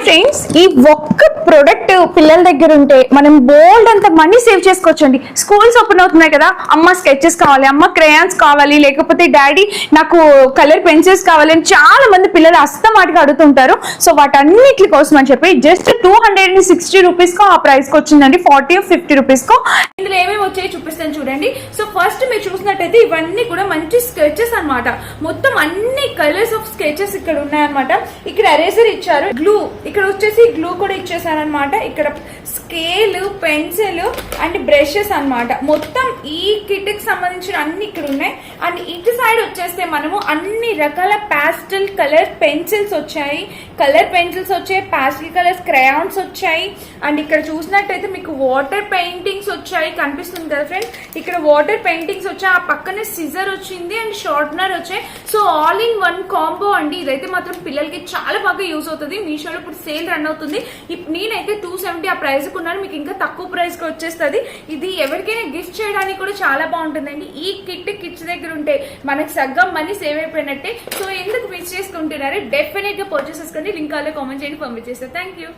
Friends, ఈ ఒక్క product పిల్లల దగ్గర ఉంటే మనం బోల్డ్ అంత మనీ సేవ్ చేసుకోవచ్చండి. స్కూల్స్ ఓపెన్ అవుతున్నాయి కదా, అమ్మ స్కెచెస్ కావాలి, అమ్మ క్రేయాన్స్ కావాలి, లేకపోతే డాడీ నాకు కలర్ పెన్సిల్స్ కావాలి అని చాలా మంది పిల్లలు అస్తమాటిగా అడుగుతుంటారు. సో వాటన్నిటి కోసం అని చెప్పి జస్ట్ 260 రూపీస్ కు ఆ ప్రైస్ కి వచ్చిందండి. 40 or 50 రూపీస్ కు ఇందులో ఏమేమి వచ్చాయి చూపిస్తాను చూడండి. సో ఫస్ట్ మీరు చూసినట్టయితే ఇవన్నీ కూడా మంచి స్కెచెస్ అన్నమాట. మొత్తం అన్ని కలర్స్ ఆఫ్ స్కెచెస్ ఇక్కడ ఉన్నాయన్నమాట. ఇక్కడ ఎరేజర్ ఇచ్చారు, గ్లూ ఇక్కడ వచ్చేసి గ్లూ కూడా ఇచ్చేసారనమాట. ఇక్కడ స్కేల్, పెన్సిల్ అండ్ బ్రషెస్ అన్నమాట. మొత్తం ఈ కిట్ కి సంబంధించిన అన్ని ఇక్కడ ఉన్నాయి. అండ్ ఇటు సైడ్ వచ్చేస్తే మనము అన్ని రకాల పాస్టల్ కలర్ పెన్సిల్స్ వచ్చాయి, పాస్టల్ కలర్స్ క్రయాన్స్ వచ్చాయి. అండ్ ఇక్కడ చూసినట్టయితే మీకు వాటర్ పెయింటింగ్స్ వచ్చాయి, కనిపిస్తుంది కదా ఫ్రెండ్స్. ఇక్కడ వాటర్ పెయింటింగ్స్ వచ్చాయి, ఆ పక్కనే సిజర్ వచ్చింది అండ్ షార్ప్నర్ వచ్చాయి. So all in one combo అండి. ఇదైతే మాత్రం పిల్లలకి చాలా బాగా యూజ్ అవుతుంది. మీషోలో ఇప్పుడు సేల్ రన్ అవుతుంది. నేనైతే 270 ఆ ప్రైస్ కున్నాను, మీకు ఇంకా తక్కువ ప్రైస్ కి వచ్చేస్తుంది. ఇది ఎవరికైనా గిఫ్ట్ చేయడానికి కూడా చాలా బాగుంటుందండి. ఈ కిట్స్ దగ్గర ఉంటే మనకి సగ్గం మనీ సేవ్ అయిపోయినట్టే. సో ఎందుకు మిస్ చేసుకుంటున్నారు, డెఫినెట్ గా పర్చేస్ చేసుకోండి. లింక్ కామెంట్ చేయండి, పంపించేస్తారు. Thank you.